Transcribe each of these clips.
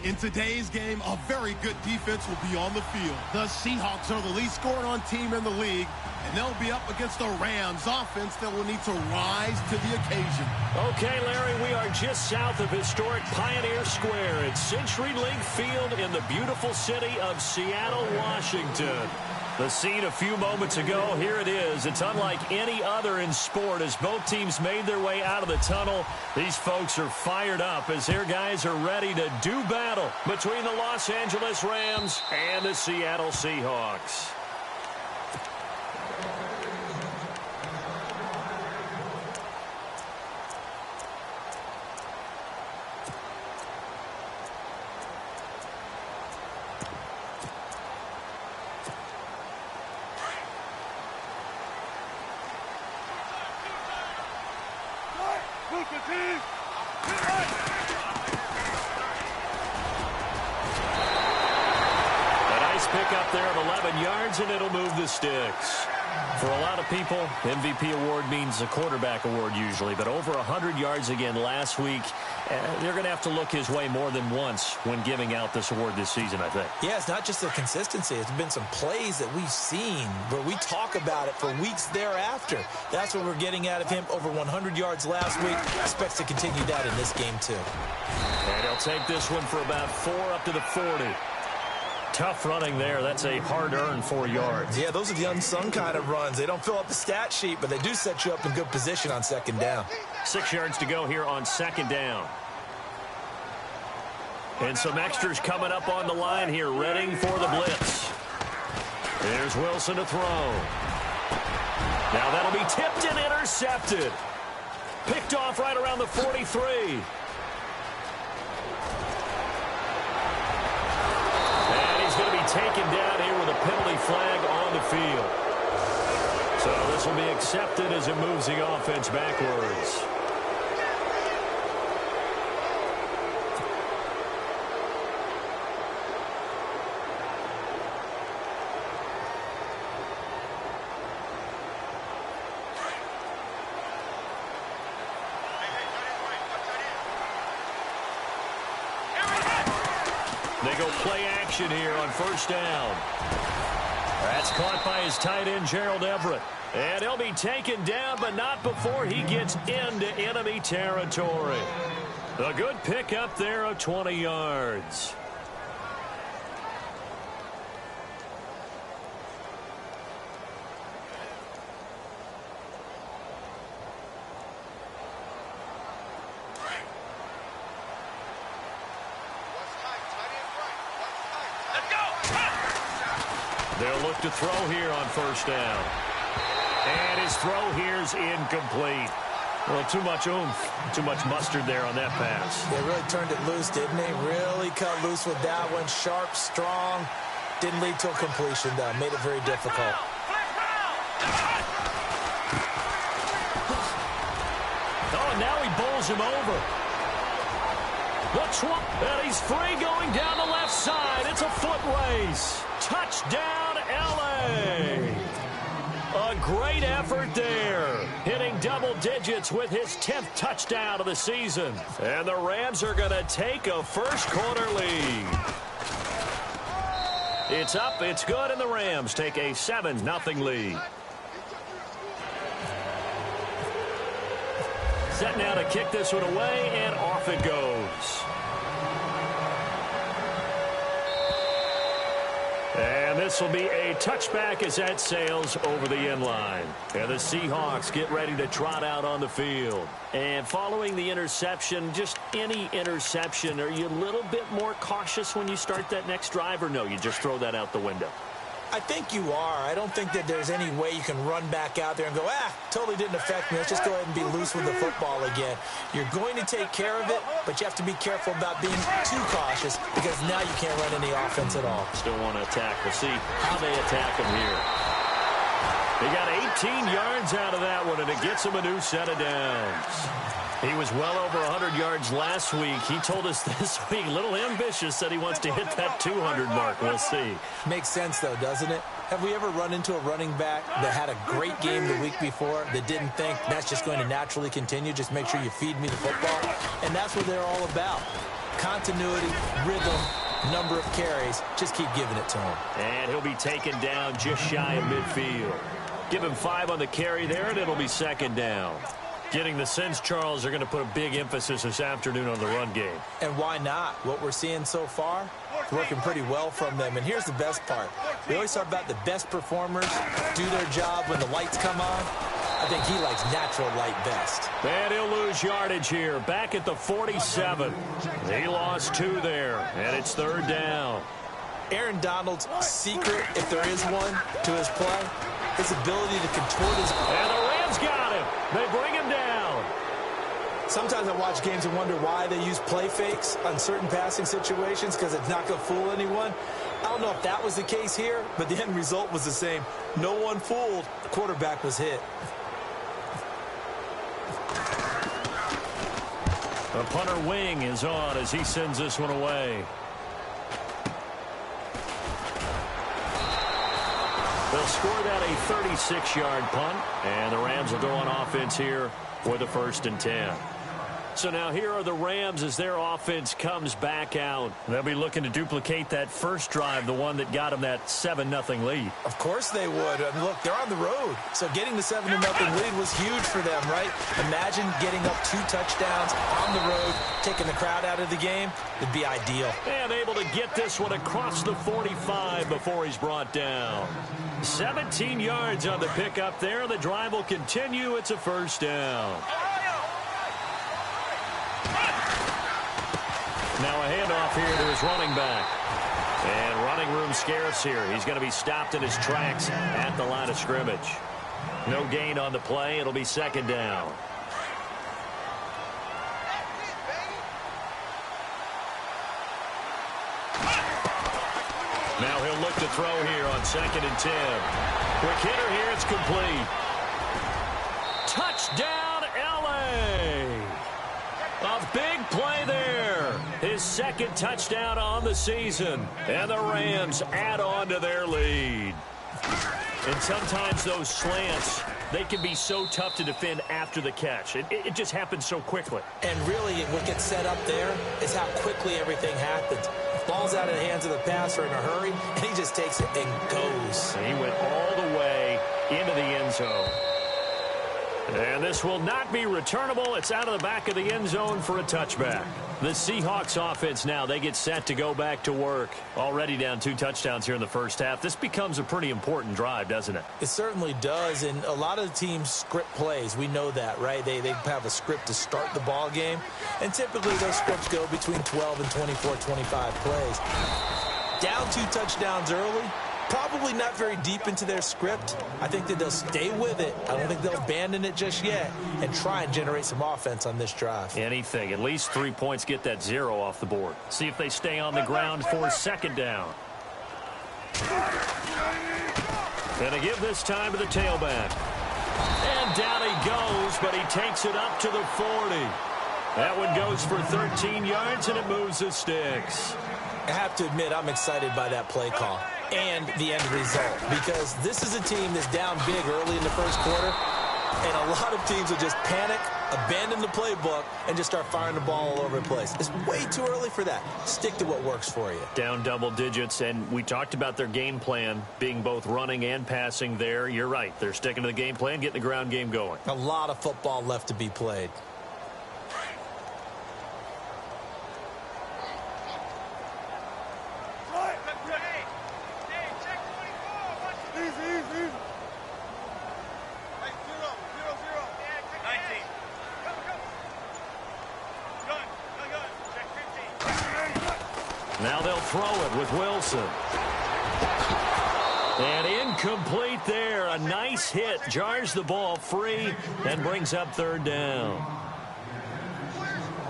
In today's game, a very good defense will be on the field. The Seahawks are the least scoring on team in the league, and they'll be up against the Rams offense that will need to rise to the occasion. Okay, Larry, we are just south of historic Pioneer Square at CenturyLink Field in the beautiful city of Seattle, Washington. The scene a few moments ago, here it is. It's unlike any other in sport as both teams made their way out of the tunnel. These folks are fired up as their guys are ready to do battle between the Los Angeles Rams and the Seattle Seahawks. Pickup there of 11 yards, and it'll move the sticks. For a lot of people, MVP award means a quarterback award usually, but over 100 yards again last week. They're going to have to look his way more than once when giving out this award this season, I think. Yeah, it's not just the consistency. It's been some plays that we've seen where we talk about it for weeks thereafter. That's what we're getting out of him. Over 100 yards last week. Expects to continue that in this game, too. And he'll take this one for about 4 up to the 40. Tough running there. That's a hard-earned 4 yards. Yeah, those are the unsung kind of runs. They don't fill up the stat sheet, but they do set you up in good position on second down. 6 yards to go here on second down. And some extras coming up on the line here, ready for the blitz. There's Wilson to throw. Now that'll be tipped and intercepted. Picked off right around the 43. Going to be taken down here with a penalty flag on the field. So this will be accepted as it moves the offense backwards. They go play action here on first down. That's caught by his tight end, Gerald Everett. And he'll be taken down, but not before he gets into enemy territory. A good pickup there of 20 yards. They'll look to throw here on first down. And his throw here's incomplete. Well, too much oomph, too much mustard there on that pass. They really turned it loose, didn't they? Really cut loose with that one. Sharp, strong. Didn't lead to a completion, though. Made it very difficult. Oh, and now he bowls him over. And he's free going down the left side. It's a foot race. Touchdown, L.A. A great effort there. Hitting double digits with his 10th touchdown of the season. And the Rams are going to take a first-quarter lead. It's up, it's good, and the Rams take a 7-0 lead. Set now to kick this one away, and off it goes. And this will be a touchback as that sails over the end line. And the Seahawks get ready to trot out on the field. And following the interception, just any interception, are you a little bit more cautious when you start that next drive, or no, you just throw that out the window? I think you are. I don't think that there's any way you can run back out there and go, totally didn't affect me. Let's just go ahead and be loose with the football again. You're going to take care of it, but you have to be careful about being too cautious because now you can't run any offense at all. Still want to attack. We'll see how they attack him here. They got 18 yards out of that one, and it gets him a new set of downs. He was well over 100 yards last week. He told us this week, a little ambitious, said he wants to hit that 200 mark. We'll see. Makes sense, though, doesn't it? Have we ever run into a running back that had a great game the week before that didn't think that's just going to naturally continue? Just make sure you feed me the football. And that's what they're all about. Continuity, rhythm, number of carries. Just keep giving it to him. And he'll be taken down just shy of midfield. Give him 5 on the carry there, and it'll be second down. Getting the sense, Charles, they're going to put a big emphasis this afternoon on the run game. And why not? What we're seeing so far, it's working pretty well from them. And here's the best part. We always talk about the best performers do their job when the lights come on. I think he likes natural light best. And he'll lose yardage here. Back at the 47. He lost 2 there, and it's third down. Aaron Donald's secret, if there is one, to his play, his ability to contort his... And the Rams got him. They bring him down. Sometimes I watch games and wonder why they use play fakes on certain passing situations because it's not going to fool anyone. I don't know if that was the case here, but the end result was the same. No one fooled. The quarterback was hit. The punter wing is on as he sends this one away. They'll score that a 36-yard punt, and the Rams will go on offense here for the 1st and 10. So now here are the Rams as their offense comes back out. They'll be looking to duplicate that first drive, the one that got them that 7-0 lead. Of course they would. And look, they're on the road. So getting the 7-0 lead was huge for them, right? Imagine getting up 2 touchdowns on the road, taking the crowd out of the game. It'd be ideal. And able to get this one across the 45 before he's brought down. 17 yards on the pickup there. The drive will continue. It's a first down. Now a handoff here to his running back. And running room scarce here. He's going to be stopped in his tracks at the line of scrimmage. No gain on the play. It'll be second down. Now he'll look to throw here on 2nd and 10. Quick hitter here. It's complete. Touchdown, L.A. A big play there. His 2nd touchdown on the season. And the Rams add on to their lead. And sometimes those slants, they can be so tough to defend after the catch. It just happens so quickly. And really, what gets set up there is how quickly everything happens. Ball's out of the hands of the passer in a hurry, and he just takes it and goes. And he went all the way into the end zone. And this will not be returnable. It's out of the back of the end zone for a touchback. The Seahawks offense now, they get set to go back to work. Already down 2 touchdowns here in the first half. This becomes a pretty important drive, doesn't it? It certainly does, and a lot of the teams script plays. We know that, right? They have a script to start the ball game, and typically those scripts go between 12 and 24, 25 plays. Down 2 touchdowns early. Probably not very deep into their script. I think that they'll stay with it. I don't think they'll abandon it just yet and try and generate some offense on this drive. Anything. At least 3 points, get that 0 off the board. See if they stay on the ground for second down. And they give this time to the tailback. And down he goes, but he takes it up to the 40. That one goes for 13 yards, and it moves the sticks. I have to admit, I'm excited by that play call and the end result, because this is a team that's down big early in the first quarter, and a lot of teams will just panic, abandon the playbook, and just start firing the ball all over the place. It's way too early for that. Stick to what works for you. Down double digits, and we talked about their game plan being both running and passing there. You're right. They're sticking to the game plan, getting the ground game going. A lot of football left to be played. Now they'll throw it with Wilson. And incomplete there. A nice hit. Jars the ball free and brings up third down.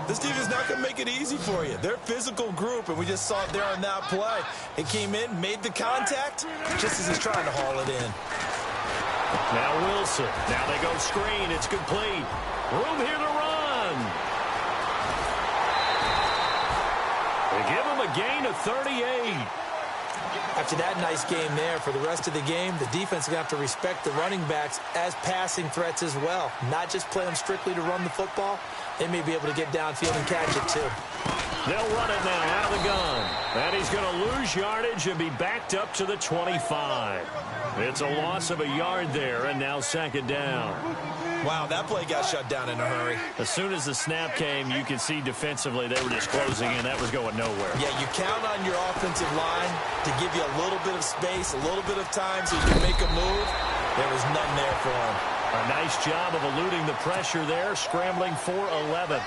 This team is not going to make it easy for you. They're a physical group, and we just saw it there on that play. It came in, made the contact, just as he's trying to haul it in. Now Wilson. Now they go screen. It's complete. Room here to run. They give him a gain of 38. After that nice game there, for the rest of the game, the defense is going to have to respect the running backs as passing threats as well. Not just play them strictly to run the football. They may be able to get downfield and catch it too. They'll run it now out of the gun. And he's going to lose yardage and be backed up to the 25. It's a loss of a yard there, and now second down. Wow, that play got shut down in a hurry. As soon as the snap came, you could see defensively they were just closing in. That was going nowhere. Yeah, you count on your offensive line to give you a little bit of space, a little bit of time so you can make a move. There was none there for him. A nice job of eluding the pressure there, scrambling for 11.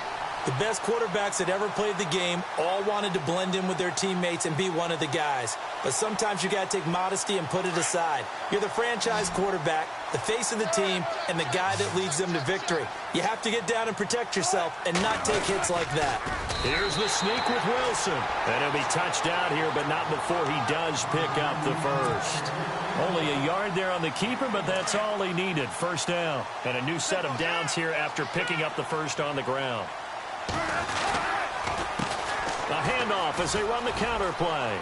The best quarterbacks that ever played the game all wanted to blend in with their teammates and be one of the guys. But sometimes you got to take modesty and put it aside. You're the franchise quarterback, the face of the team, and the guy that leads them to victory. You have to get down and protect yourself and not take hits like that. Here's the sneak with Wilson. And he'll be touched out here, but not before he does pick up the first. Only a yard there on the keeper, but that's all he needed. First down. And a new set of downs here after picking up the first on the ground. A handoff as they run the counter play.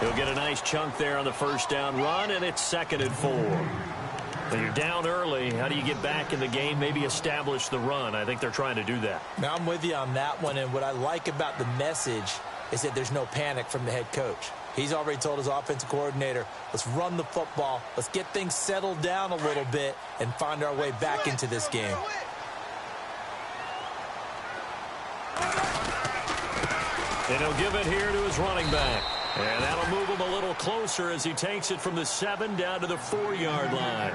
He'll get a nice chunk there on the first down run, and it's 2nd and 4. When you're down early, how do you get back in the game, maybe establish the run? I think they're trying to do that. Now, I'm with you on that one, and what I like about the message is that there's no panic from the head coach. He's already told his offensive coordinator, let's run the football, let's get things settled down a little bit, and find our way back into this game. And he'll give it here to his running back. And that'll move him a little closer as he takes it from the 7 down to the 4-yard line.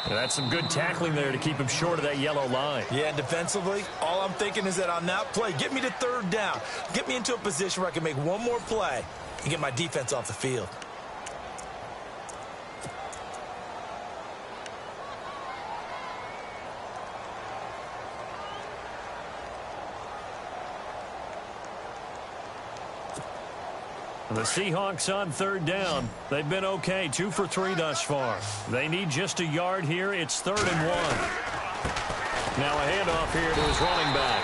And that's some good tackling there to keep him short of that yellow line. Yeah, and defensively, all I'm thinking is that on that play, get me to 3rd down. Get me into a position where I can make one more play and get my defense off the field. The Seahawks on 3rd down. They've been okay, 2 for 3 thus far. They need just a yard here. It's 3rd and 1. Now a handoff here to his running back.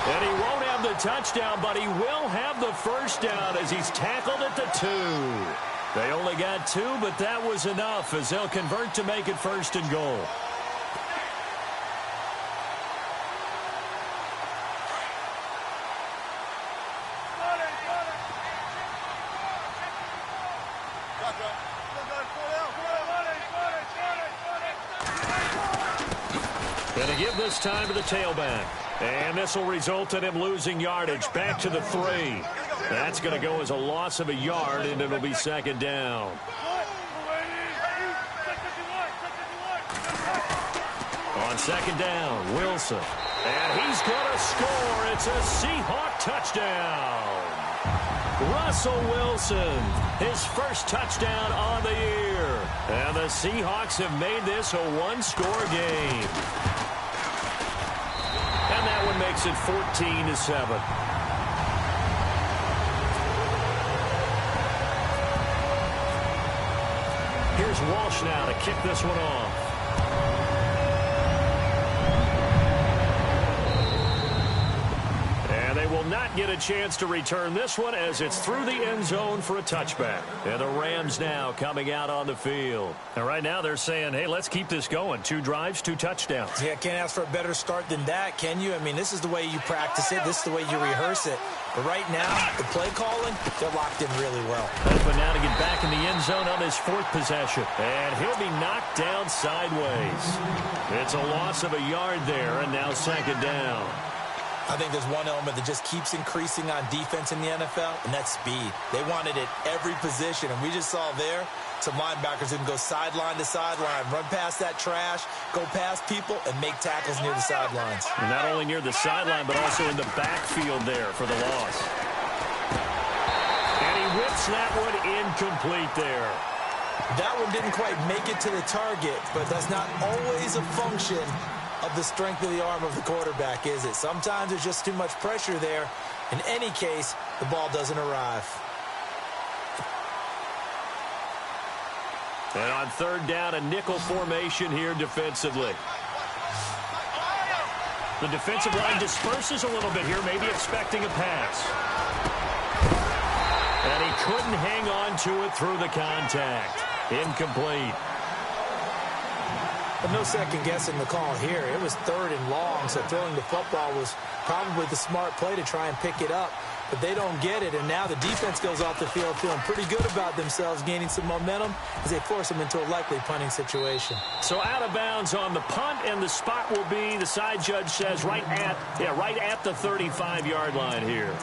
And he won't have the touchdown, but he will have the first down as he's tackled at the 2. They only got 2, but that was enough as they'll convert to make it 1st and goal. Going to give this time to the tailback. And this will result in him losing yardage back to the 3. That's going to go as a loss of a yard, and it'll be 2nd down. On 2nd down, Wilson. And he's going to score. It's a Seahawk touchdown. Russell Wilson, his first touchdown on the year. And the Seahawks have made this a one-score game. And that one makes it 14-7. Here's Walsh now to kick this one off. They will not get a chance to return this one as it's through the end zone for a touchback. And the Rams now coming out on the field. And right now they're saying, hey, let's keep this going. 2 drives, 2 touchdowns. Yeah, can't ask for a better start than that, can you? I mean, this is the way you practice it. This is the way you rehearse it. But right now, the play calling, they're locked in really well. But now to get back in the end zone on his 4th possession. And he'll be knocked down sideways. It's a loss of a yard there, and now 2nd down. I think there's one element that just keeps increasing on defense in the NFL, and that's speed. They want it at every position, and we just saw there some linebackers that can go sideline to sideline, run past that trash, go past people, and make tackles near the sidelines. And not only near the sideline, but also in the backfield there for the loss. And he whips that one incomplete there. That one didn't quite make it to the target, but that's not always a function of the strength of the arm of the quarterback, is it? Sometimes there's just too much pressure there. In any case, the ball doesn't arrive. And on 3rd down, a nickel formation here defensively. The defensive line disperses a little bit here, maybe expecting a pass. And he couldn't hang on to it through the contact. Incomplete. No second guessing the call here. It was 3rd and long, so throwing the football was probably the smart play to try and pick it up. But they don't get it, and now the defense goes off the field feeling pretty good about themselves, gaining some momentum as they force them into a likely punting situation. So out of bounds on the punt, and the spot will be, the side judge says, right at the 35-yard line here.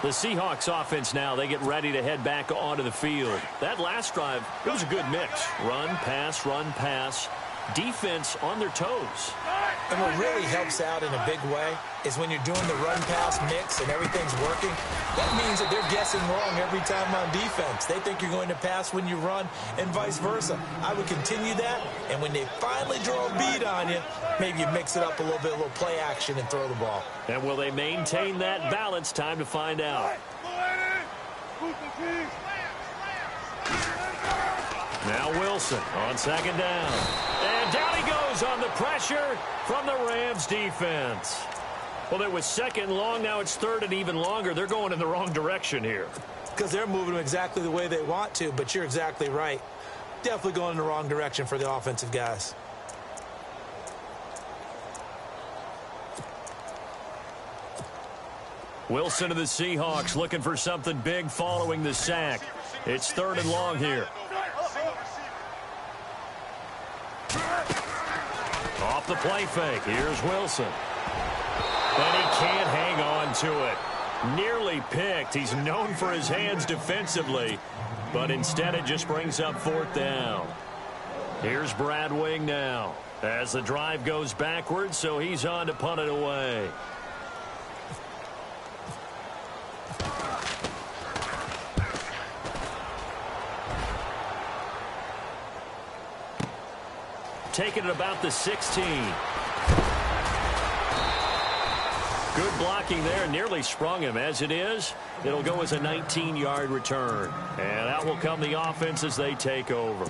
The Seahawks offense now, they get ready to head back onto the field. That last drive, it was a good mix. Run, pass. Defense on their toes. And what really helps out in a big way is when you're doing the run-pass mix and everything's working, that means that they're guessing wrong every time on defense. They think you're going to pass when you run and vice versa. I would continue that, and when they finally draw a bead on you, maybe you mix it up a little bit, play action and throw the ball. And will they maintain that balance? Time to find out. Now Wilson on 2nd down. And down he goes on the pressure from the Rams defense. Well, it was 2nd long. Now it's 3rd and even longer. They're going in the wrong direction here. Because they're moving exactly the way they want to, but you're exactly right. Definitely going in the wrong direction for the offensive guys. Wilson of the Seahawks looking for something big following the sack. It's 3rd and long here. Off the play fake. Here's Wilson. And he can't hang on to it. Nearly picked. He's known for his hands defensively, but instead it just brings up 4th down. Here's Brad Wing now as the drive goes backwards, so he's on to punt it away. Taking it about the 16. Good blocking there. Nearly sprung him. As it is, it'll go as a 19-yard return. And out will come the offense as they take over.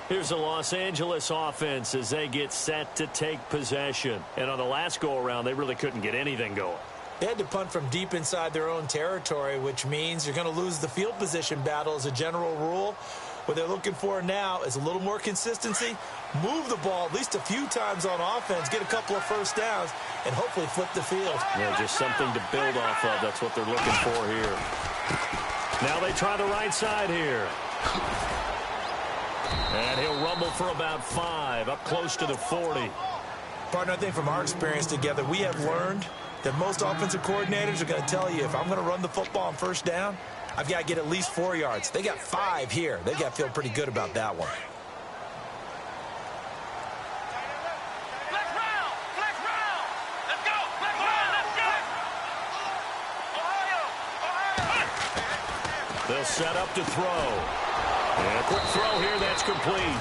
Here's the Los Angeles offense as they get set to take possession. And on the last go-around, they really couldn't get anything going. They had to punt from deep inside their own territory, which means you're going to lose the field position battle as a general rule. What they're looking for now is a little more consistency, move the ball at least a few times on offense, get a couple of first downs, and hopefully flip the field. Yeah, just something to build off of. That's what they're looking for here. Now they try the right side here. And he'll rumble for about 5, up close to the 40. Partner, I think from our experience together, we have learned that most offensive coordinators are going to tell you, if I'm going to run the football on first down, I've got to get at least 4 yards. They got 5 here. They got to feel pretty good about that one. Flex round! Let's go! Flex round! Let's go! Ohio! They'll set up to throw. And a quick throw here, that's complete.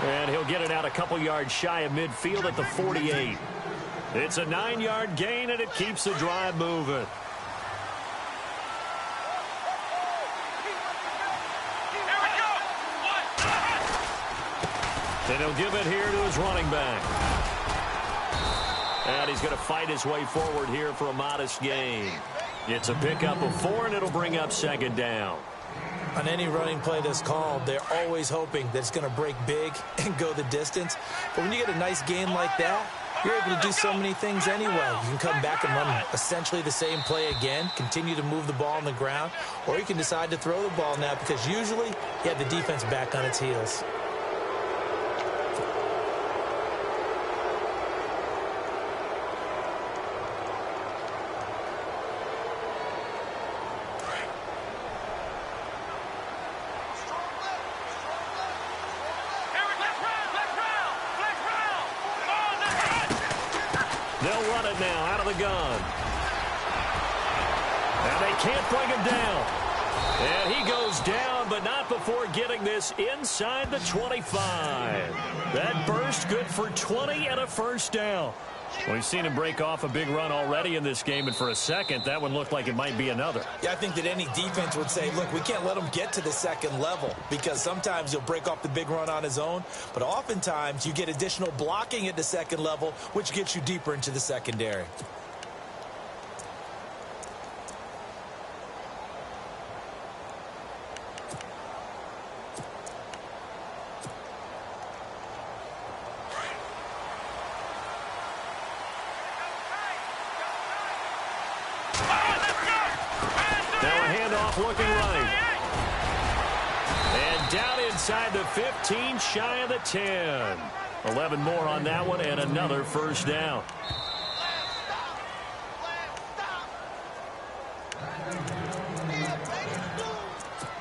And he'll get it out a couple yards shy of midfield at the 48. It's a 9-yard gain, and it keeps the drive moving. And he'll give it here to his running back. And he's going to fight his way forward here for a modest gain. It's a pickup of 4, and it'll bring up 2nd down. On any running play that's called, they're always hoping that it's going to break big and go the distance. But when you get a nice gain like that, you're able to do so many things anyway. You can come back and run essentially the same play again, continue to move the ball on the ground, or you can decide to throw the ball now because usually you have the defense back on its heels. They'll run it now out of the gun. And they can't bring him down. And he goes down, but not before getting this inside the 25. That burst good for 20 and a first down. We've seen him break off a big run already in this game, and for a second, that one looked like it might be another. Yeah, I think that any defense would say, look, we can't let him get to the second level because sometimes he'll break off the big run on his own, but oftentimes you get additional blocking at the second level, which gets you deeper into the secondary. off looking right. And down inside the 15, shy of the 10. 11 more on that one and another first down.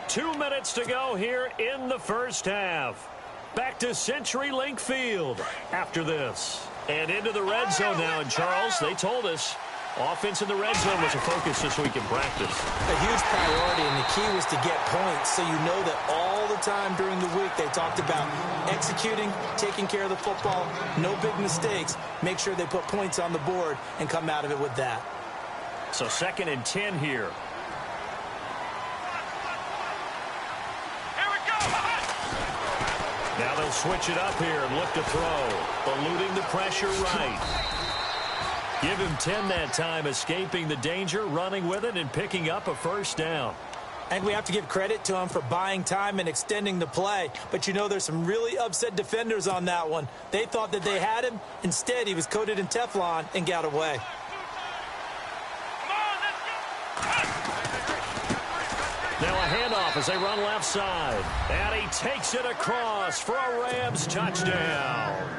Two minutes to go here in the first half. Back to CenturyLink Field after this. And into the red zone now. And Charles, they told us offense in the red zone was a focus this week in practice. A huge priority, and the key was to get points. So you know that all the time during the week they talked about executing, taking care of the football, no big mistakes. Make sure they put points on the board and come out of it with that. So 2nd and 10 here. Now they'll switch it up here and look to throw. Eluding the pressure right. Give him 10 that time, escaping the danger, running with it, and picking up a first down. And we have to give credit to him for buying time and extending the play. But you know there's some really upset defenders on that one. They thought that they had him. Instead, he was coated in Teflon and got away. Now a handoff as they run left side. And he takes it across for a Rams touchdown.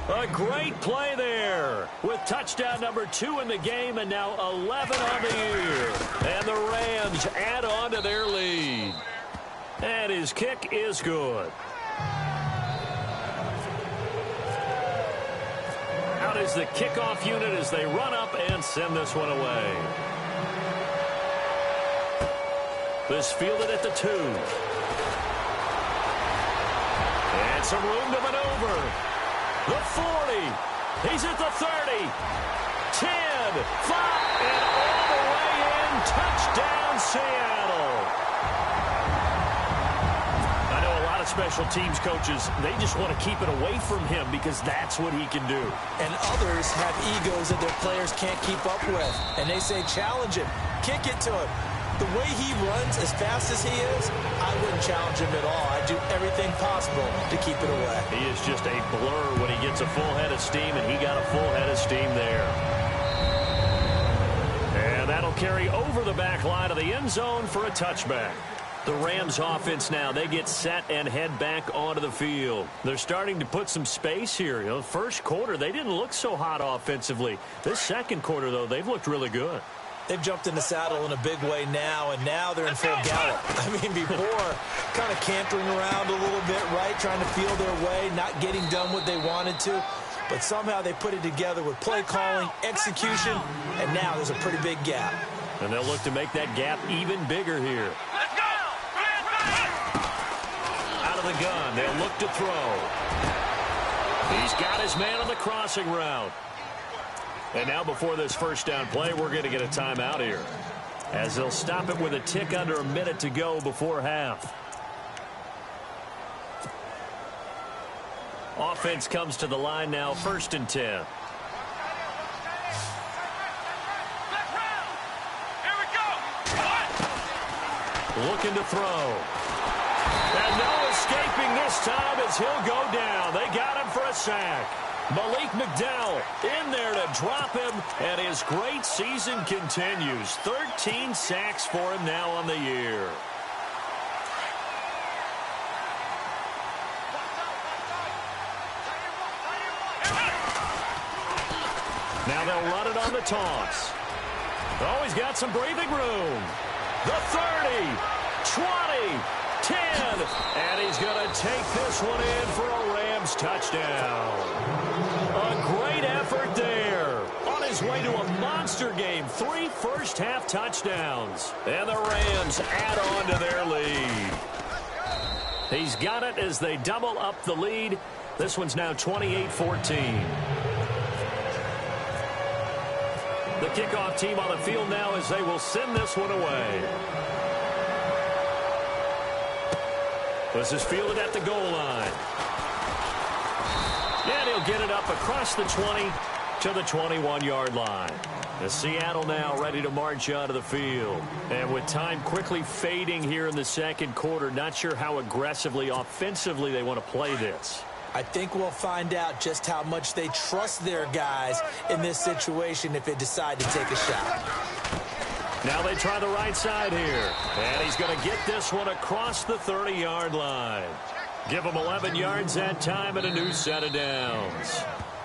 A great play there with touchdown number 2 in the game and now 11 on the year. And the Rams add on to their lead. And his kick is good. Out is the kickoff unit as they run up and send this one away. This fielded at the 2. And some room to maneuver. The 40. He's at the 30. 10, 5, and all the way in. Touchdown, Seattle. I know a lot of special teams coaches, they just want to keep it away from him because that's what he can do. And others have egos that their players can't keep up with. And they say, challenge him. Kick it to him. The way he runs as fast as he is, I wouldn't challenge him at all. I'd do everything possible to keep it away. He is just a blur when he gets a full head of steam, and he got a full head of steam there. And that'll carry over the back line of the end zone for a touchback. The Rams offense now, they get set and head back onto the field. They're starting to put some space here. You know, first quarter, they didn't look so hot offensively. This second quarter, though, they've looked really good. They've jumped in the saddle in a big way now, and now they're in full gallop. I mean, before, kind of cantering around a little bit, right, trying to feel their way, not getting done what they wanted to. But somehow they put it together with play calling, execution, and now there's a pretty big gap. And they'll look to make that gap even bigger here. Out of the gun, they'll look to throw. He's got his man on the crossing route. And now before this first down play, we're going to get a timeout here, as they'll stop it with a tick under a minute to go before half. Offense comes to the line now, 1st and 10. Here we go. Looking to throw. And no escaping this time as he'll go down. They got him for a sack. Malik McDowell in there to drop him, and his great season continues. 13 sacks for him now on the year. Now they'll run it on the toss. Oh, he's got some breathing room. The 30, 20, 10, and he's going to take this one in for a Rams touchdown. A great effort there. On his way to a monster game. 3 first-half touchdowns. And the Rams add on to their lead. He's got it as they double up the lead. This one's now 28-14. The kickoff team on the field now as they will send this one away. This is fielded at the goal line. And he'll get it up across the 20 to the 21-yard line. The Seattle now ready to march onto the field. And with time quickly fading here in the second quarter, not sure how aggressively, offensively they want to play this. I think we'll find out just how much they trust their guys in this situation if they decide to take a shot. Now they try the right side here. And he's going to get this one across the 30-yard line. Give him 11 yards that time and a new set of downs.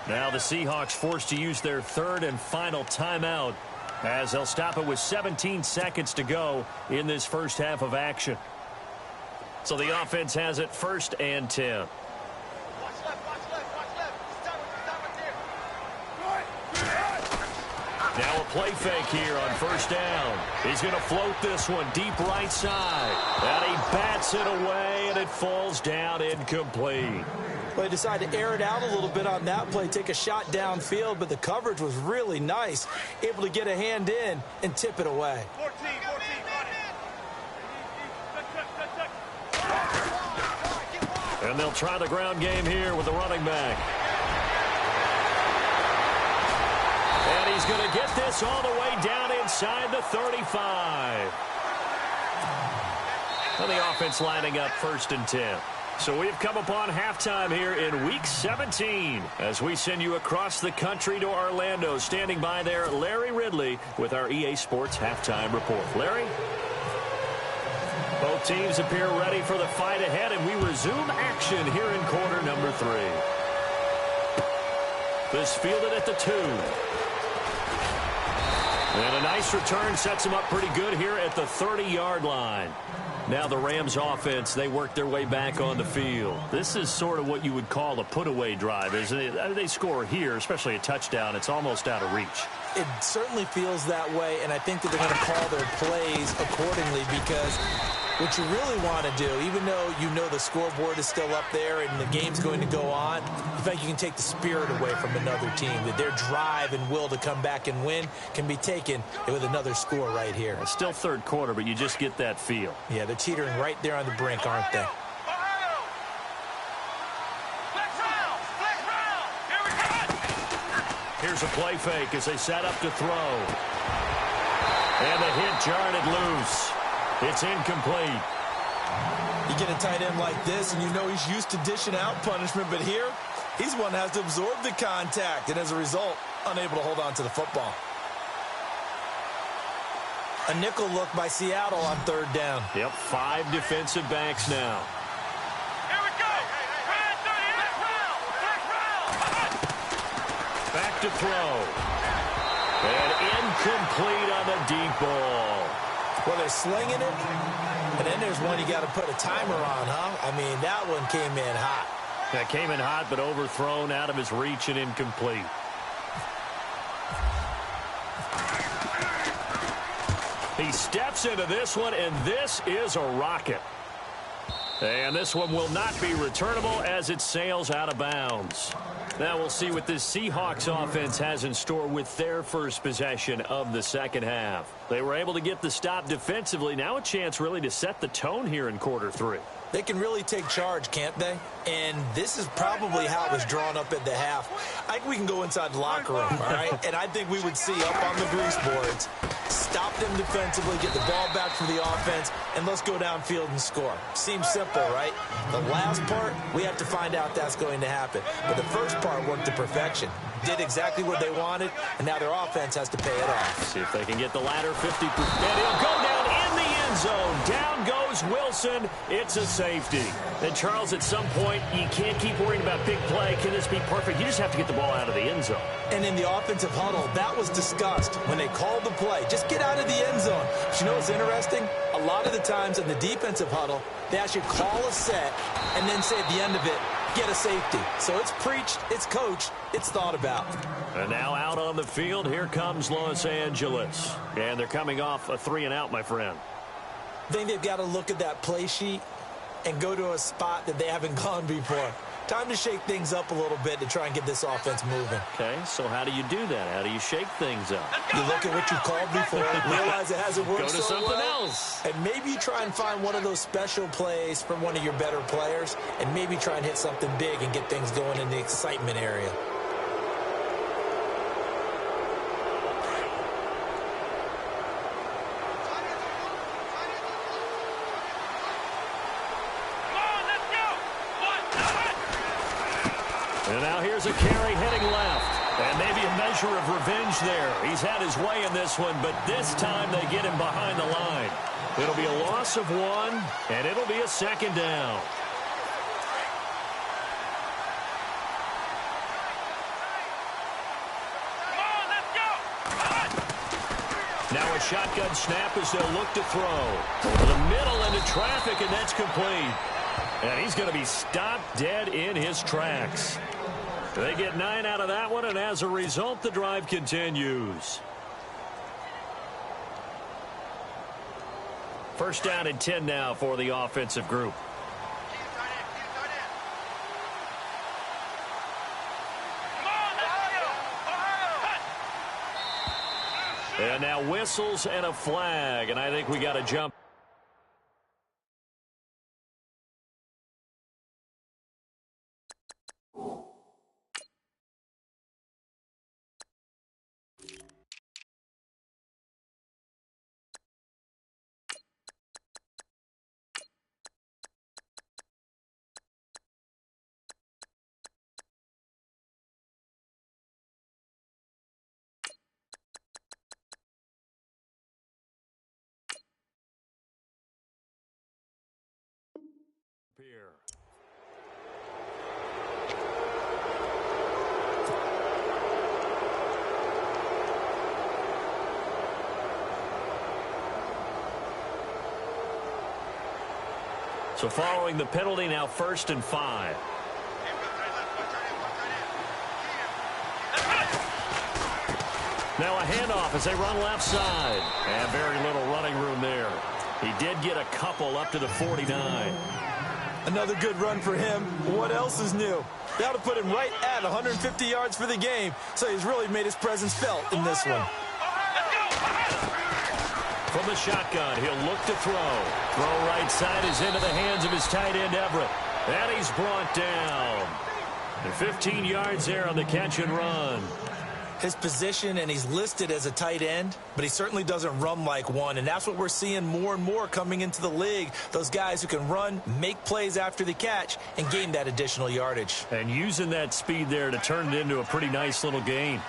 Now the Seahawks forced to use their third and final timeout as they'll stop it with 17 seconds to go in this first half of action. So the offense has it 1st and 10. Now a play fake here on 1st down. He's going to float this one deep right side. And he bats it away, and it falls down incomplete. Well, he decided to air it out a little bit on that play, take a shot downfield, but the coverage was really nice. Able to get a hand in and tip it away. 14, and they'll try the ground game here with the running back. And he's going to get this all the way down inside the 35. And the offense lining up 1st and 10. So we've come upon halftime here in Week 17 as we send you across the country to Orlando. Standing by there, Larry Ridley with our EA Sports Halftime Report. Larry? Both teams appear ready for the fight ahead, and we resume action here in quarter number 3. This fielded at the 2. And a nice return sets him up pretty good here at the 30-yard line. Now the Rams offense, they work their way back on the field. This is sort of what you would call a put-away drive, isn't it? They score here, especially a touchdown. It's almost out of reach. It certainly feels that way, and I think that they're going to call their plays accordingly because what you really want to do, even though you know the scoreboard is still up there and the game's going to go on, you think you can take the spirit away from another team, that their drive and will to come back and win can be taken with another score right here. It's still 3rd quarter, but you just get that feel. Yeah, they're teetering right there on the brink, aren't they? Here's a play fake as they set up to throw. And the hit jarred it loose. It's incomplete. You get a tight end like this, and you know he's used to dishing out punishment, but here, he's one that has to absorb the contact, and as a result, unable to hold on to the football. A nickel look by Seattle on 3rd down. Yep, 5 defensive backs now. Here we go. Back to throw. And incomplete on the deep ball. Well, they're slinging it, and then there's one you got to put a timer on, huh? I mean, that one came in hot. That came in hot, but overthrown out of his reach and incomplete. He steps into this one, and this is a rocket. And this one will not be returnable as it sails out of bounds. Now we'll see what this Seahawks offense has in store with their first possession of the second half. They were able to get the stop defensively. Now a chance really to set the tone here in quarter 3. They can really take charge, can't they? And this is probably how it was drawn up at the half. I think we can go inside the locker room, all right? And I think we would see up on the grease boards, stop them defensively, get the ball back for the offense, and let's go downfield and score. Seems simple, right? The last part, we have to find out that's going to happen. But the first part worked to perfection. Did exactly what they wanted, and now their offense has to pay it off. See if they can get the latter 50%. And he'll go down in the end zone. Down goes Wilson. It's a safety. And Charles, at some point, you can't keep worrying about big play. Can this be perfect? You just have to get the ball out of the end zone. And in the offensive huddle, that was discussed when they called the play. Just get out of the end zone. But you know what's interesting? A lot of the times in the defensive huddle, they actually call a set and then say at the end of it, get a safety. So it's preached, it's coached, it's thought about. And now out on the field, here comes Los Angeles. And they're coming off a 3-and-out, my friend. I think they've got to look at that play sheet and go to a spot that they haven't gone before. Time to shake things up a little bit to try and get this offense moving. Okay, so how do you do that? How do you shake things up? You look at what you called before, realize it hasn't worked so so well. Go to something else. And maybe you try and find one of those special plays from one of your better players, and maybe try and hit something big and get things going in the excitement area. And now here's a carry heading left. And maybe a measure of revenge there. He's had his way in this one, but this time they get him behind the line. It'll be a loss of 1, and it'll be a second down. Now a shotgun snap as they'll look to throw. Over the middle into traffic, and that's complete. And he's going to be stopped dead in his tracks. They get 9 out of that one, and as a result, the drive continues. First down and 10 now for the offensive group. And now whistles and a flag, and I think we got to jump. Here. So following the penalty, now 1st and 5. Now a handoff as they run left side. And very little running room there. He did get a couple up to the 49. Another good run for him. What else is new? They ought to put him right at 150 yards for the game, so he's really made his presence felt in this one. From the shotgun, he'll look to throw. Throw right side is into the hands of his tight end, Everett. And he's brought down. And 15 yards there on the catch and run. His position, and he's listed as a tight end, but he certainly doesn't run like one, and that's what we're seeing more and more coming into the league. Those guys who can run, make plays after the catch, and gain that additional yardage. And using that speed there to turn it into a pretty nice little gain.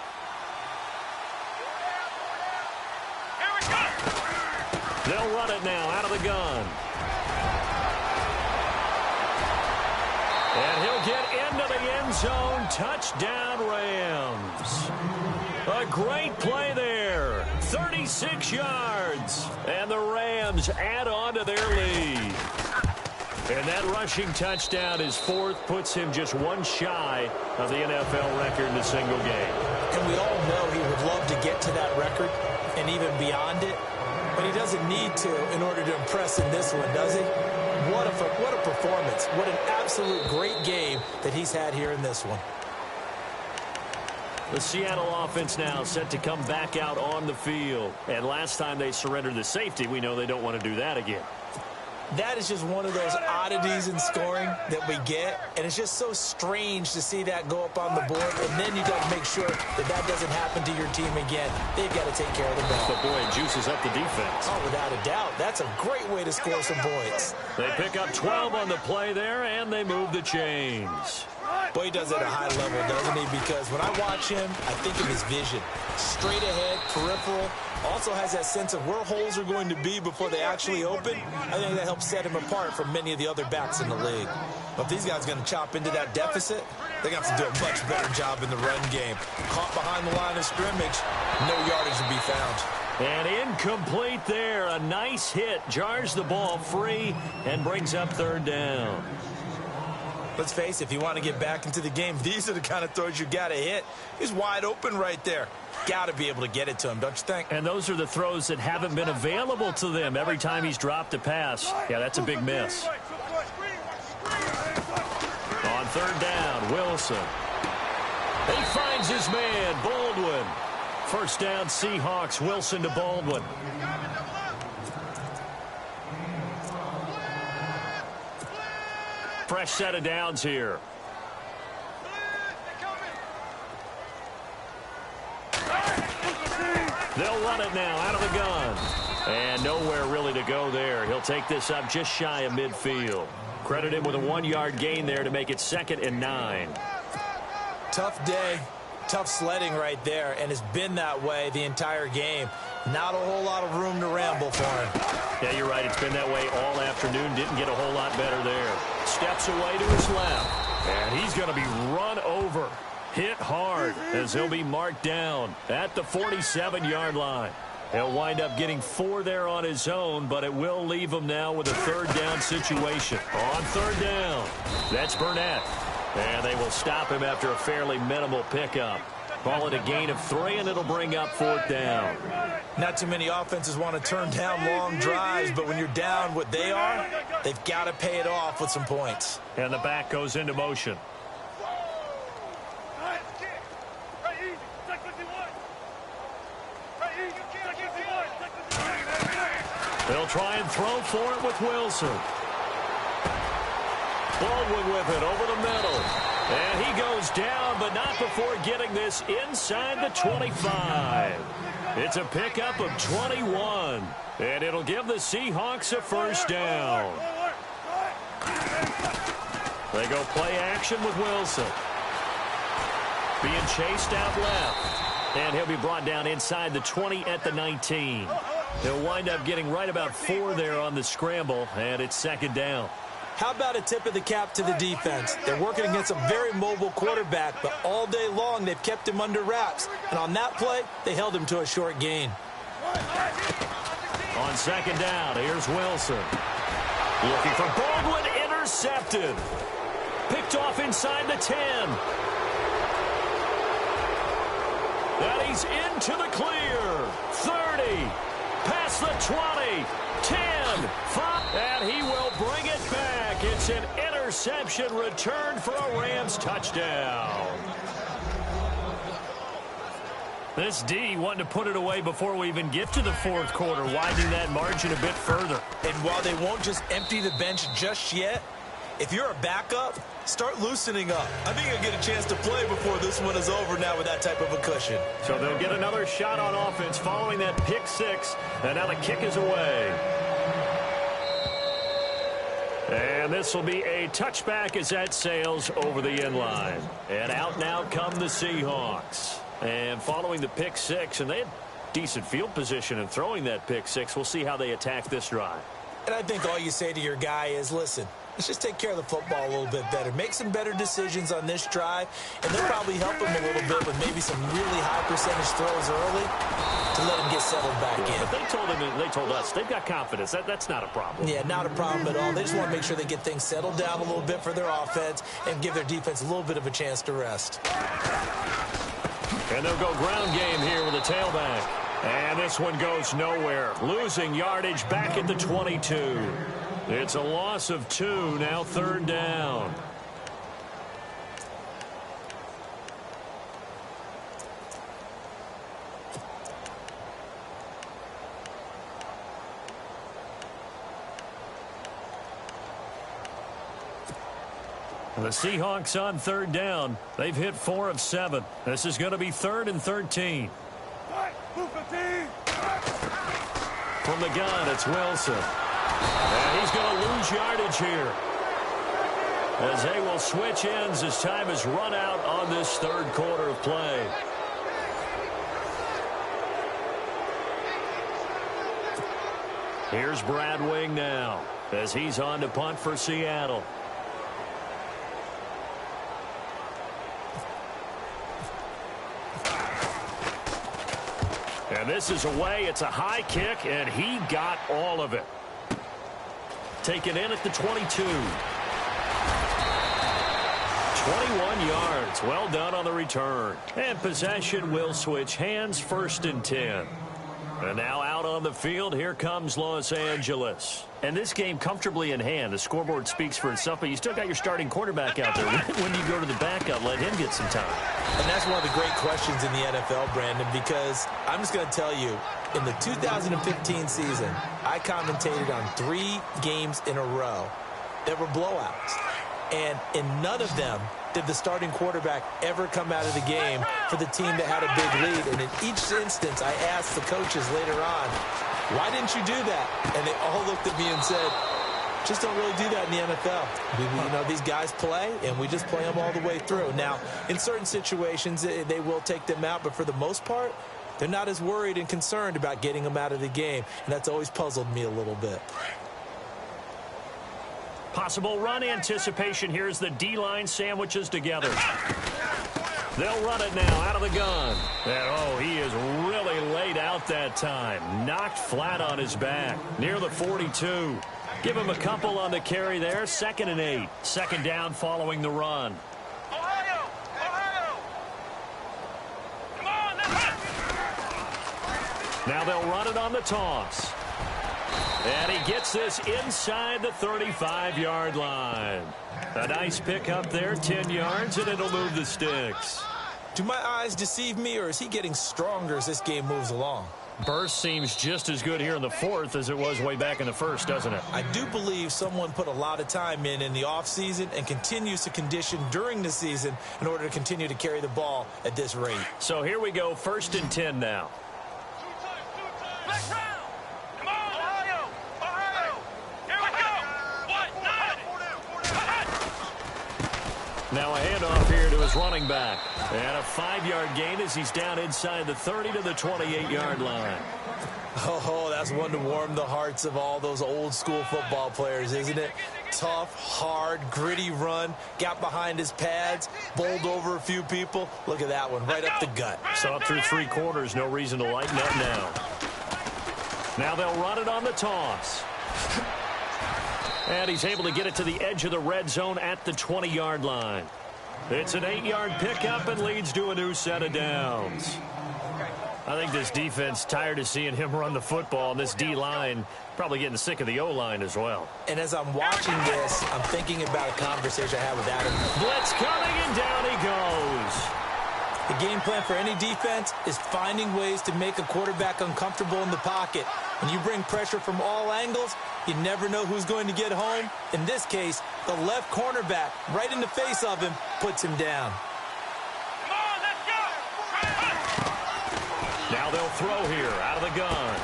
They'll run it now out of the gun. And he'll get into the end zone. Touchdown, Rams. A great play there. 36 yards. And the Rams add on to their lead. And that rushing touchdown is 4th, puts him just 1 shy of the NFL record in a single game. And we all know he would love to get to that record and even beyond it. But he doesn't need to in order to impress in this one, does he? What a performance. What an absolute great game that he's had here in this one. The Seattle offense now set to come back out on the field. And last time they surrendered the safety, we know they don't want to do that again. That is just one of those oddities in scoring that we get, and it's just so strange to see that go up on the board, and then you got to make sure that that doesn't happen to your team again. They've got to take care of the ball. But boy, it juices up the defense. Oh, without a doubt. That's a great way to score some points. They pick up 12 on the play there, and they move the chains. Boy, he does it at a high level, doesn't he? Because when I watch him, I think of his vision. Straight ahead, peripheral. Also has that sense of where holes are going to be before they actually open. I think that helps set him apart from many of the other backs in the league. But if these guys are going to chop into that deficit, they're going to have to do a much better job in the run game. Caught behind the line of scrimmage, no yardage to be found. And incomplete there. A nice hit. Jars the ball free and brings up 3rd down. Let's face it, if you want to get back into the game, these are the kind of throws you got to hit. He's wide open right there. Got to be able to get it to him, don't you think? And those are the throws that haven't been available to them every time he's dropped a pass. Yeah, that's a big miss. On 3rd down, Wilson. He finds his man, Baldwin. First down, Seahawks. Wilson to Baldwin. Fresh set of downs here. They'll run it now out of the gun. And nowhere really to go there. He'll take this up just shy of midfield. Credit him with a 1-yard gain there to make it 2nd and 9. Tough day. Tough sledding right there, and it's been that way the entire game. Not a whole lot of room to ramble for him. Yeah, you're right. It's been that way all afternoon. Didn't get a whole lot better there. Steps away to his left. And he's going to be run over. Hit hard as he'll be marked down at the 47-yard line. He'll wind up getting 4 there on his own, but it will leave him now with a third down situation. On third down, that's Burnett. And they will stop him after a fairly minimal pickup. Call it a gain of 3, and it'll bring up 4th down. Not too many offenses want to turn down long drives, but when you're down what they are, they've got to pay it off with some points. And the back goes into motion. They'll try and throw for it with Wilson. Baldwin with it over the middle. And he goes down, but not before getting this inside the 25. It's a pickup of 21. And it'll give the Seahawks a first down. They go play action with Wilson. Being chased out left. And he'll be brought down inside the 20 at the 19. He'll wind up getting right about 4 there on the scramble, and it's second down. How about a tip of the cap to the defense? They're working against a very mobile quarterback, but all day long they've kept him under wraps. And on that play, they held him to a short gain. On second down, here's Wilson. Looking for Baldwin, intercepted. Picked off inside the 10. And he's into the clear. 30. Past the 20, 10, 5, and he will bring it back. It's an interception return for a Rams touchdown. This D wanted to put it away before we even get to the fourth quarter, widening that margin a bit further. And while they won't just empty the bench just yet, if you're a backup, start loosening up. I think you'll get a chance to play before this one is over now with that type of a cushion. So they'll get another shot on offense following that pick 6, and now the kick is away. And this will be a touchback as that sails over the end line. And out now come the Seahawks. And following the pick 6, and they had decent field position in throwing that pick 6. We'll see how they attack this drive. And I think all you say to your guy is, listen, let's just take care of the football a little bit better. Make some better decisions on this drive, and they'll probably help him a little bit with maybe some really high percentage throws early to let him get settled back in. But they told us, they've got confidence. That's not a problem. Yeah, not a problem at all. They just want to make sure they get things settled down a little bit for their offense and give their defense a little bit of a chance to rest. And they'll go ground game here with a tailback. And this one goes nowhere. Losing yardage back at the 22. It's a loss of 2, now third down. The Seahawks on third down. They've hit 4 of 7. This is going to be 3rd and 13. From the gun, it's Wilson. And he's going to lose yardage here, as they will switch ends as time has run out on this third quarter of play. Here's Brad Wing now, as he's on to punt for Seattle. And this is away. It's a high kick, and he got all of it. Taken in at the 22. 21 yards. Well done on the return. And possession will switch hands, 1st and 10. And now out on the field, here comes Los Angeles. And this game comfortably in hand. The scoreboard speaks for itself, but you still got your starting quarterback out there. When do you go to the backup, let him get some time? And that's one of the great questions in the NFL, Brandon, because I'm just going to tell you, in the 2015 season, I commentated on 3 games in a row that were blowouts. And in none of them did the starting quarterback ever come out of the game for the team that had a big lead. And in each instance, I asked the coaches later on, why didn't you do that? And they all looked at me and said, Just don't really do that in the NFL. You know, these guys play, and we just play them all the way through. Now, in certain situations, they will take them out, but for the most part, they're not as worried and concerned about getting them out of the game, and that's always puzzled me a little bit. Possible run anticipation. Here's the D-line sandwiches together. They'll run it now out of the gun. And, oh, he is really laid out that time. Knocked flat on his back near the 42. Give him a couple on the carry there. 2nd and 8. 2nd down following the run. Ohio! Ohio! Come on, let's go! Now they'll run it on the toss. And he gets this inside the 35-yard line. A nice pickup there, 10 yards, and it'll move the sticks. Do my eyes deceive me, or is he getting stronger as this game moves along? Burst seems just as good here in the 4th as it was way back in the 1st, doesn't it? I do believe someone put a lot of time in the offseason and continues to condition during the season in order to continue to carry the ball at this rate. So here we go, 1st and 10 now. Black round! Come on, Ohio! Ohio! Here we go! What? Now a handoff here to his running back. And a 5-yard gain as he's down inside the 30 to the 28-yard line. Oh, that's one to warm the hearts of all those old-school football players, isn't it? Tough, hard, gritty run. Got behind his pads, bowled over a few people. Look at that one, right up the gut. So up through 3 quarters, no reason to lighten up now. Now they'll run it on the toss. And he's able to get it to the edge of the red zone at the 20-yard line. It's an 8-yard pickup and leads to a new set of downs. I think this defense tired of seeing him run the football, and this D-line probably getting sick of the O-line as well. And as I'm watching this, I'm thinking about a conversation I had with Adam. Blitz coming, and down he goes. The game plan for any defense is finding ways to make a quarterback uncomfortable in the pocket. When you bring pressure from all angles, you never know who's going to get home. In this case, the left cornerback, right in the face of him, puts him down. Come on, let's go! Now they'll throw here out of the gun.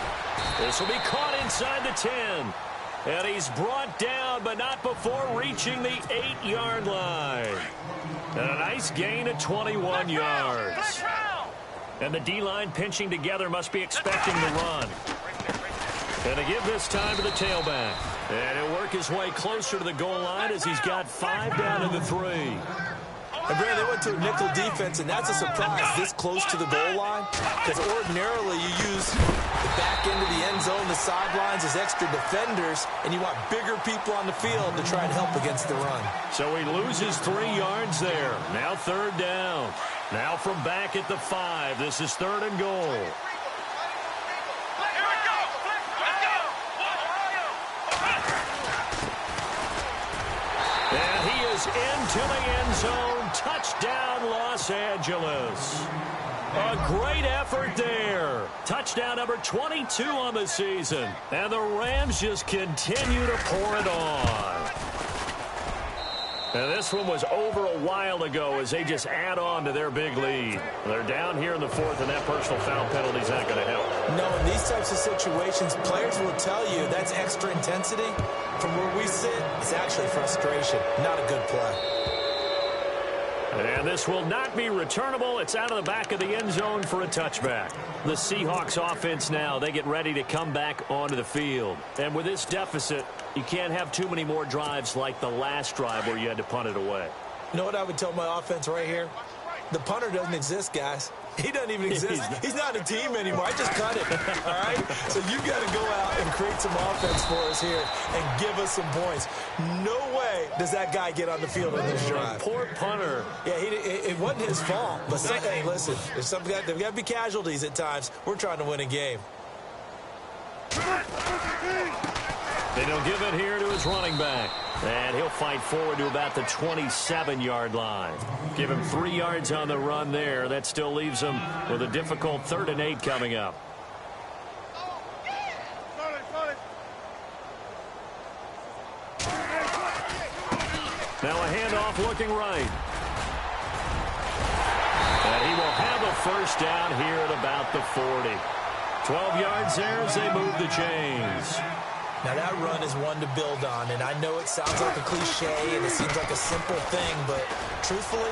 This will be caught inside the 10. And he's brought down, but not before reaching the 8-yard line. And a nice gain of 21 yards. And the D-line pinching together must be expecting the run. And to give this time to the tailback. And he'll work his way closer to the goal line as he's got 5 down in the 3. And Brad, they went to a nickel defense, and that's a surprise this close to the goal line. Because ordinarily you use the back end of the end zone, the sidelines as extra defenders, and you want bigger people on the field to try and help against the run. So he loses 3 yards there. Now 3rd down. Now from back at the 5. This is 3rd and goal. And he is into the end zone. Touchdown, Los Angeles. A great effort there. Touchdown number 22 on the season. And the Rams just continue to pour it on. And this one was over a while ago as they just add on to their big lead. They're down here in the 4th, and that personal foul penalty is not going to help. No, in these types of situations, players will tell you that's extra intensity. From where we sit, it's actually frustration, not a good play. And this will not be returnable. It's out of the back of the end zone for a touchback. The Seahawks offense now, they get ready to come back onto the field. And with this deficit, you can't have too many more drives like the last drive where you had to punt it away. You know what I would tell my offense right here? The punter doesn't exist, guys. He doesn't even exist. He's not a team anymore. I just cut it, all right? So you got to go out and create some offense for us here and give us some points. No way does that guy get on the field in this drive. Poor punter. Yeah, it wasn't his fault. But hey, listen, there's got to be casualties at times. We're trying to win a game. Then he'll give it here to his running back. And he'll fight forward to about the 27-yard line. Give him 3 yards on the run there. That still leaves him with a difficult 3rd and 8 coming up. Now a handoff looking right. And he will have a first down here at about the 40. 12 yards there as they move the chains. Now, that run is one to build on, and I know it sounds like a cliche and it seems like a simple thing, but truthfully,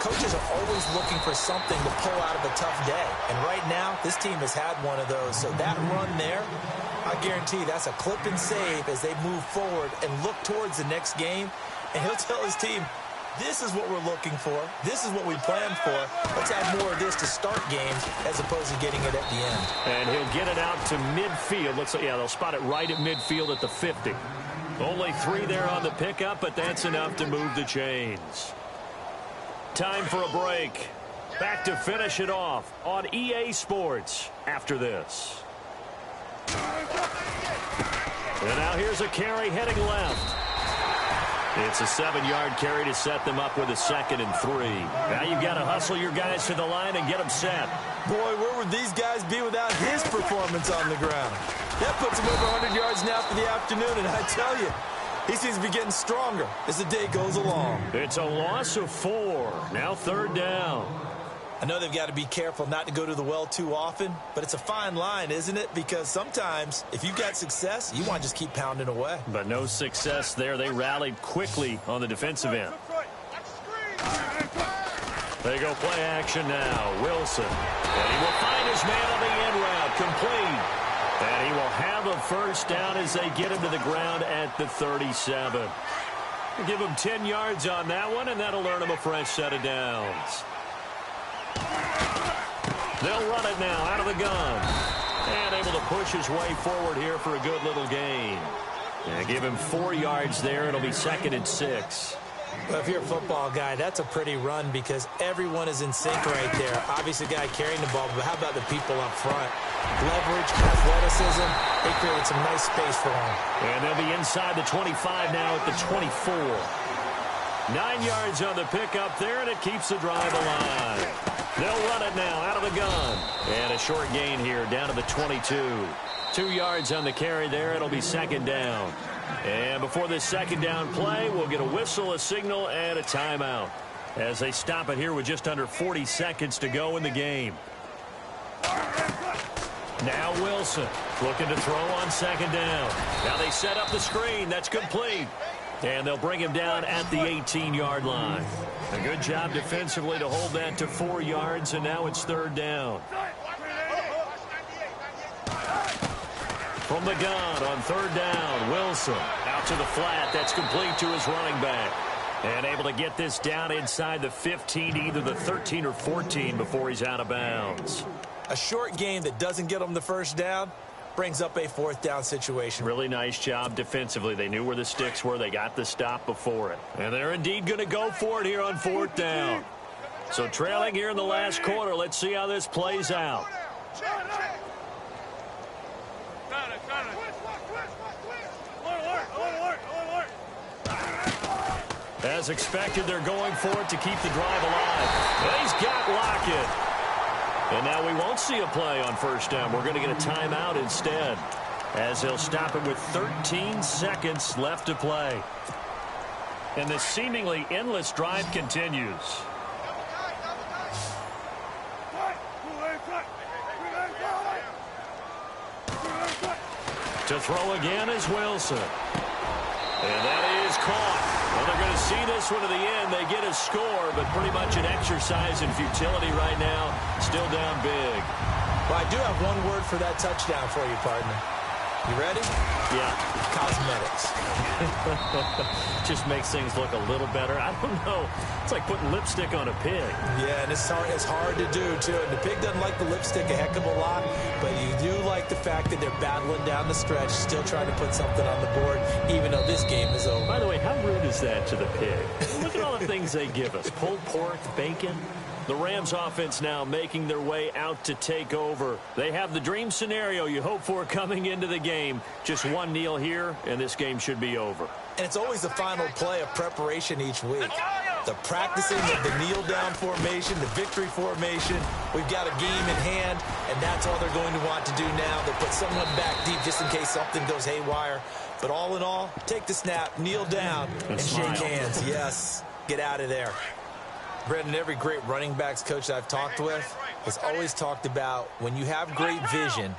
coaches are always looking for something to pull out of a tough day. And right now, this team has had one of those. So that run there, I guarantee that's a clip and save as they move forward and look towards the next game. And he'll tell his team, this is what we're looking for. This is what we planned for. Let's have more of this to start games as opposed to getting it at the end. And he'll get it out to midfield. Looks like, yeah, they'll spot it right at midfield at the 50. Only 3 there on the pickup, but that's enough to move the chains. Time for a break. Back to finish it off on EA Sports after this. And now here's a carry heading left. It's a 7-yard carry to set them up with a 2nd and 3. Now you've got to hustle your guys to the line and get them set. Boy, where would these guys be without his performance on the ground? That puts him over 100 yards now for the afternoon, and I tell you, he seems to be getting stronger as the day goes along. It's a loss of 4. Now 3rd down. I know they've got to be careful not to go to the well too often, but it's a fine line, isn't it? Because sometimes, if you've got success, you want to just keep pounding away. But no success there. They rallied quickly on the defensive end. They go play action now. Wilson. And he will find his man on the end route. Complete. And he will have a 1st down as they get him to the ground at the 37. We'll give him 10 yards on that one, and that'll earn him a fresh set of downs. They'll run it now out of the gun. And able to push his way forward here for a good little gain. And give him 4 yards there. It'll be 2nd and 6. Well, if you're a football guy, that's a pretty run because everyone is in sync right there. Obviously, the guy carrying the ball, but how about the people up front? Leverage, athleticism, they created some nice space for him. And they'll be inside the 25 now at the 24. 9 yards on the pickup there, and it keeps the drive alive. They'll run it now out of the gun. And a short gain here down to the 22. 2 yards on the carry there. It'll be 2nd down. And before this 2nd down play, we'll get a whistle, a signal, and a timeout as they stop it here with just under 40 seconds to go in the game. Now Wilson looking to throw on 2nd down. Now they set up the screen. That's complete. And they'll bring him down at the 18-yard line. A good job defensively to hold that to 4 yards, and now it's 3rd down. From the gun on 3rd down, Wilson out to the flat. That's complete to his running back. And able to get this down inside the 15, either the 13 or 14 before he's out of bounds. A short game that doesn't get him the 1st down brings up a 4th down situation. Really nice job defensively. They knew where the sticks were. They got the stop before it. And they're indeed going to go for it here on 4th down. So trailing here in the last quarter. Let's see how this plays out. As expected, they're going for it to keep the drive alive. But he's got Lockett. And now we won't see a play on 1st down. We're going to get a timeout instead, as they'll stop it with 13 seconds left to play. And the seemingly endless drive continues. To throw again is Wilson. And that is caught. Well, they're going to see this one to the end. They get a score, but pretty much an exercise in futility right now. Still down big. Well, I do have one word for that touchdown for you, partner. You ready? Yeah. Cosmetics. Just makes things look a little better. I don't know. It's like putting lipstick on a pig. Yeah, and it's hard to do, too. And the pig doesn't like the lipstick a heck of a lot, but you do like the fact that they're battling down the stretch, still trying to put something on the board, even though this game is over. By the way, how rude is that to the pig? Look at all the things they give us. Pulled pork, bacon. The Rams offense now making their way out to take over. They have the dream scenario you hope for coming into the game. Just one kneel here, and this game should be over. And it's always the final play of preparation each week. The practicing of the kneel-down formation, the victory formation. We've got a game in hand, and that's all they're going to want to do now. They'll put someone back deep just in case something goes haywire. But all in all, take the snap, kneel down, and shake hands. Yes, get out of there. Brendan, every great running backs coach that I've talked with has always talked about when you have great vision,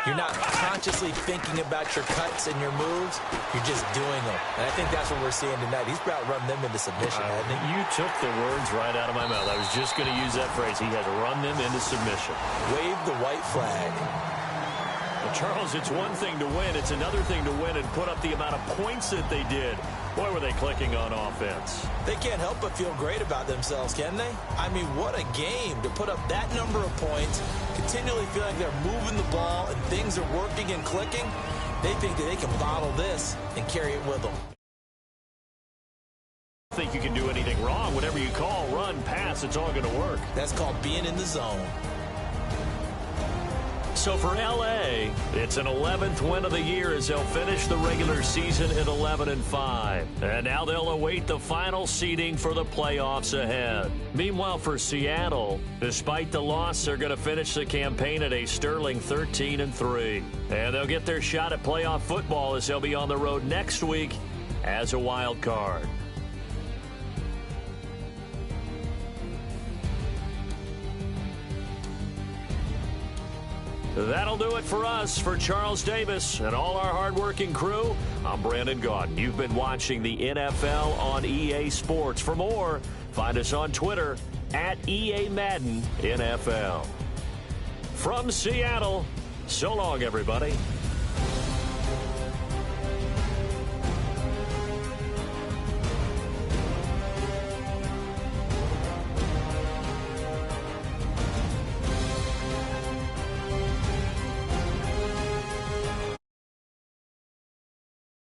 You're not consciously thinking about your cuts and your moves. You're just doing them. And I think that's what we're seeing tonight. He's about run them into submission, hasn't he? You took the words right out of my mouth. I was just going to use that phrase. He has run them into submission. Wave the white flag. Well, Charles, it's one thing to win. It's another thing to win and put up the amount of points that they did. Boy, were they clicking on offense. They can't help but feel great about themselves, can they? I mean, what a game to put up that number of points, continually feel like they're moving the ball and things are working and clicking. They think that they can bottle this and carry it with them. I think you can do anything wrong. Whatever you call, run, pass, it's all going to work. That's called being in the zone. So for L.A., it's an 11th win of the year as they'll finish the regular season at 11-5. And now they'll await the final seeding for the playoffs ahead. Meanwhile, for Seattle, despite the loss, they're going to finish the campaign at a sterling 13-3. And they'll get their shot at playoff football as they'll be on the road next week as a wild card. That'll do it for us. For Charles Davis and all our hardworking crew, I'm Brandon Gaudin. You've been watching the NFL on EA Sports. For more, find us on Twitter at EA Madden NFL. From Seattle, so long, everybody.